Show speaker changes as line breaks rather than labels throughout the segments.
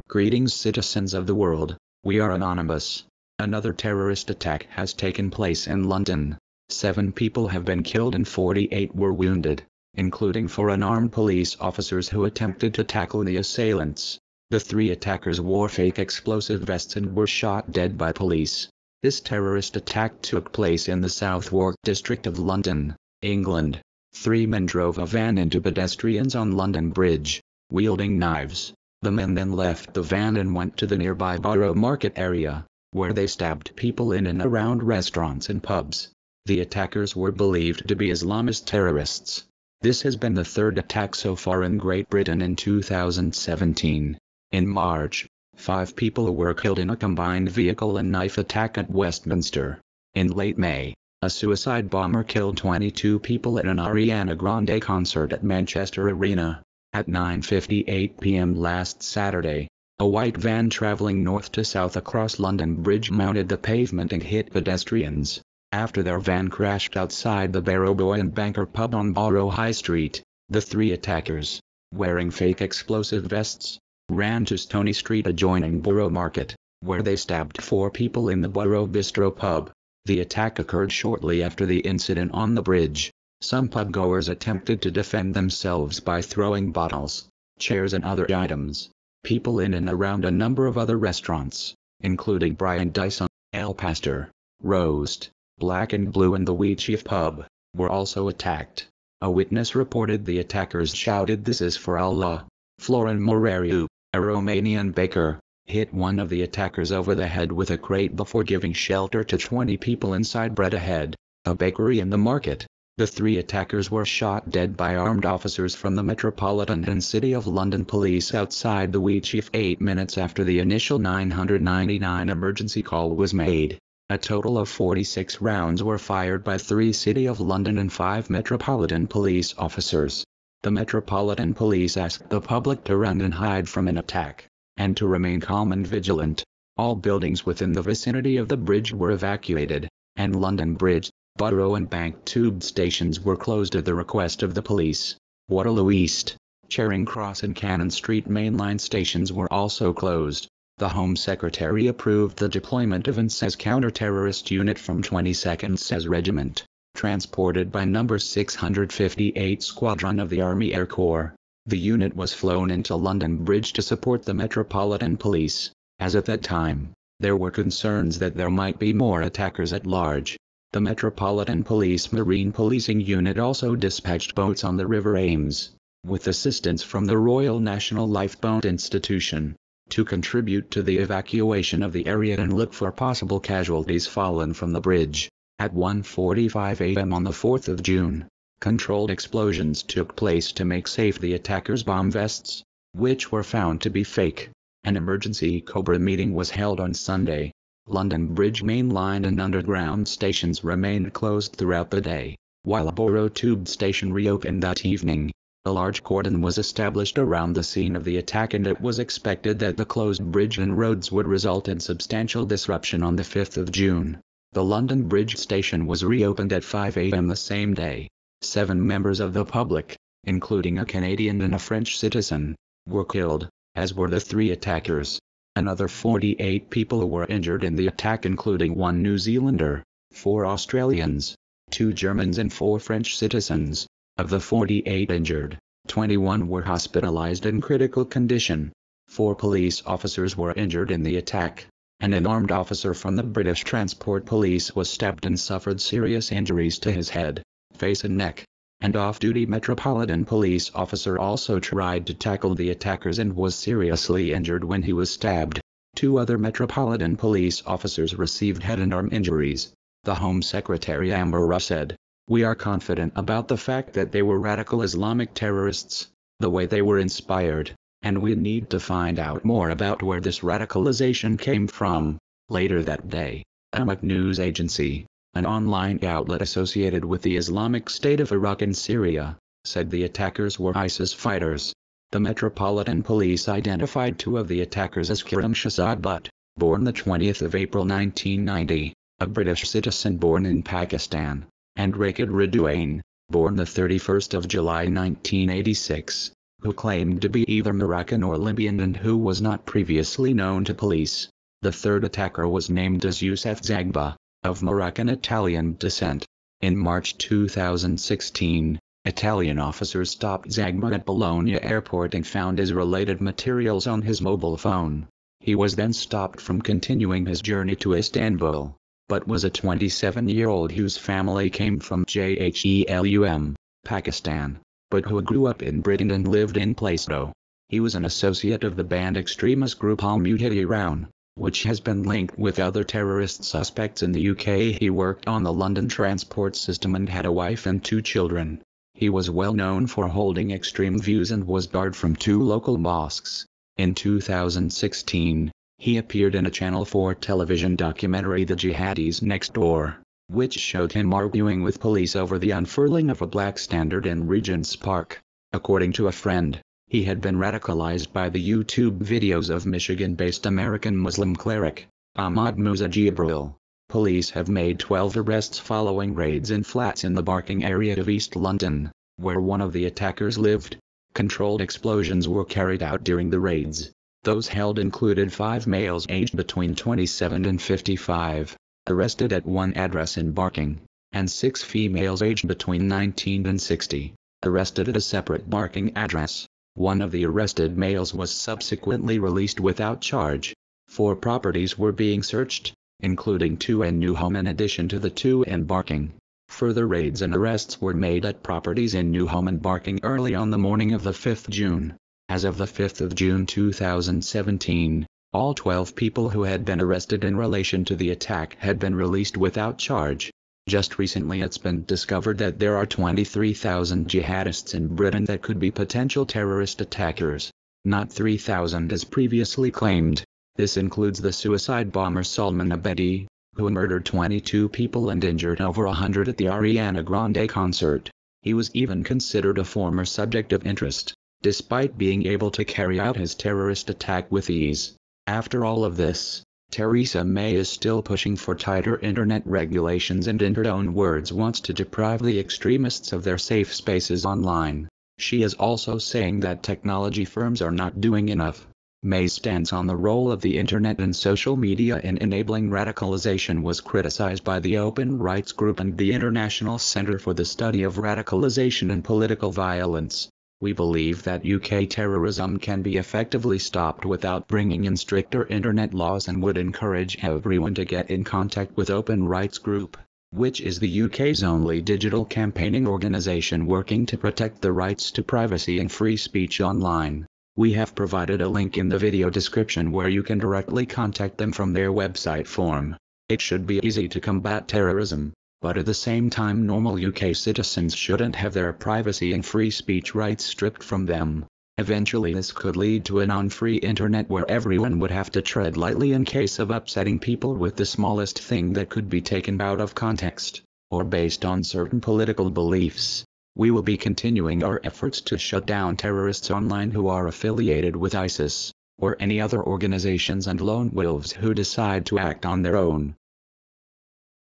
Greetings, citizens of the world. We are anonymous. Another terrorist attack has taken place in London. 7 people have been killed and 48 were wounded, including 4 unarmed police officers who attempted to tackle the assailants. The 3 attackers wore fake explosive vests and were shot dead by police. This terrorist attack took place in the Southwark district of London, England. 3 men drove a van into pedestrians on London Bridge, wielding knives. The men then left the van and went to the nearby Borough Market area, where they stabbed people in and around restaurants and pubs. The attackers were believed to be Islamist terrorists. This has been the 3rd attack so far in Great Britain in 2017. In March, 5 people were killed in a combined vehicle and knife attack at Westminster. In late May, a suicide bomber killed 22 people at an Ariana Grande concert at Manchester Arena. At 9:58 p.m. last Saturday, a white van traveling north to south across London Bridge mounted the pavement and hit pedestrians, after their van crashed outside the Barrow Boy and Banker pub on Borough High Street. The 3 attackers, wearing fake explosive vests, ran to Stony Street adjoining Borough Market, where they stabbed 4 people in the Borough Bistro pub. The attack occurred shortly after the incident on the bridge. Some pubgoers attempted to defend themselves by throwing bottles, chairs and other items. People in and around a number of other restaurants, including Brian Dyson, El Pastor, Roast, Black and Blue and the Wheatsheaf pub, were also attacked. A witness reported the attackers shouted, "This is for Allah." Florin Morariu, a Romanian baker, hit one of the attackers over the head with a crate before giving shelter to 20 people inside Bread Ahead, a bakery in the market. The 3 attackers were shot dead by armed officers from the Metropolitan and City of London Police outside the Wheatsheaf 8 minutes after the initial 999 emergency call was made. A total of 46 rounds were fired by 3 City of London and 5 Metropolitan Police officers. The Metropolitan Police asked the public to run and hide from an attack, and to remain calm and vigilant. All buildings within the vicinity of the bridge were evacuated, and London Bridge, Borough and Bank tube stations were closed at the request of the police. Waterloo East, Charing Cross and Cannon Street mainline stations were also closed. The Home Secretary approved the deployment of an SES counter-terrorist unit from 22nd SES Regiment, transported by No. 658 Squadron of the Army Air Corps. The unit was flown into London Bridge to support the Metropolitan Police, as at that time, there were concerns that there might be more attackers at large. The Metropolitan Police Marine Policing Unit also dispatched boats on the River Ames, with assistance from the Royal National Lifeboat Institution, to contribute to the evacuation of the area and look for possible casualties fallen from the bridge. At 1:45 a.m. on the 4th of June, controlled explosions took place to make safe the attackers' bomb vests, which were found to be fake. An emergency Cobra meeting was held on Sunday. London Bridge main line and underground stations remained closed throughout the day, while a Borough Tube station reopened that evening. A large cordon was established around the scene of the attack, and it was expected that the closed bridge and roads would result in substantial disruption on the 5th of June. The London Bridge station was reopened at 5 a.m. the same day. 7 members of the public, including a Canadian and a French citizen, were killed, as were the 3 attackers. Another 48 people were injured in the attack, including 1 New Zealander, 4 Australians, 2 Germans and 4 French citizens. Of the 48 injured, 21 were hospitalized in critical condition. 4 police officers were injured in the attack, and an armed officer from the British Transport Police was stabbed and suffered serious injuries to his head, face and neck. An off-duty Metropolitan Police officer also tried to tackle the attackers and was seriously injured when he was stabbed. 2 other Metropolitan Police officers received head and arm injuries. The Home Secretary Amber Rush said, "We are confident about the fact that they were radical Islamic terrorists, the way they were inspired, and we need to find out more about where this radicalization came from." Later that day, Amaq News Agency, an online outlet associated with the Islamic State of Iraq and Syria, said the attackers were ISIS fighters. The Metropolitan Police identified 2 of the attackers as Kiram Shahzad Butt, born the 20th of April 1990, a British citizen born in Pakistan, and Raqid Ridwan, born the 31st of July 1986. who claimed to be either Moroccan or Libyan and who was not previously known to police. The third attacker was named as Youssef Zagba, of Moroccan-Italian descent. In March 2016, Italian officers stopped Zagba at Bologna airport and found his related materials on his mobile phone. He was then stopped from continuing his journey to Istanbul, but was a 27-year-old whose family came from Jhelum, Pakistan, but who grew up in Britain and lived in Plaistow. He was an associate of the banned extremist group Al-Mujahideen, which has been linked with other terrorist suspects in the UK. He worked on the London transport system and had a wife and 2 children. He was well known for holding extreme views and was barred from 2 local mosques. In 2016, he appeared in a Channel 4 television documentary The Jihadis Next Door, which showed him arguing with police over the unfurling of a black standard in Regent's Park. According to a friend, he had been radicalized by the YouTube videos of Michigan-based American Muslim cleric, Ahmad Musa Jibril. Police have made 12 arrests following raids in flats in the Barking area of East London, where one of the attackers lived. Controlled explosions were carried out during the raids. Those held included 5 males aged between 27 and 55, arrested at one address in Barking, and 6 females aged between 19 and 60, arrested at a separate Barking address. One of the arrested males was subsequently released without charge. 4 properties were being searched, including 2 in Newham in addition to the 2 in Barking. Further raids and arrests were made at properties in Newham and Barking early on the morning of the 5th June. As of the 5th of June 2017, all 12 people who had been arrested in relation to the attack had been released without charge. Just recently it's been discovered that there are 23,000 jihadists in Britain that could be potential terrorist attackers, not 3,000 as previously claimed. This includes the suicide bomber Salman Abedi, who murdered 22 people and injured over 100 at the Ariana Grande concert. He was even considered a former subject of interest, despite being able to carry out his terrorist attack with ease. After all of this, Theresa May is still pushing for tighter internet regulations and in her own words wants to deprive the extremists of their safe spaces online. She is also saying that technology firms are not doing enough. May's stance on the role of the internet and social media in enabling radicalization was criticized by the Open Rights Group and the International Center for the Study of Radicalization and Political Violence. We believe that UK terrorism can be effectively stopped without bringing in stricter internet laws and would encourage everyone to get in contact with Open Rights Group, which is the UK's only digital campaigning organisation working to protect the rights to privacy and free speech online. We have provided a link in the video description where you can directly contact them from their website form. It should be easy to combat terrorism, but at the same time normal UK citizens shouldn't have their privacy and free speech rights stripped from them. Eventually this could lead to a non-free internet where everyone would have to tread lightly in case of upsetting people with the smallest thing that could be taken out of context, or based on certain political beliefs. We will be continuing our efforts to shut down terrorists online who are affiliated with ISIS, or any other organizations and lone wolves who decide to act on their own.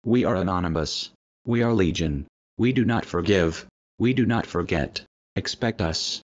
We are anonymous. We are legion. We do not forgive. We do not forget. Expect us.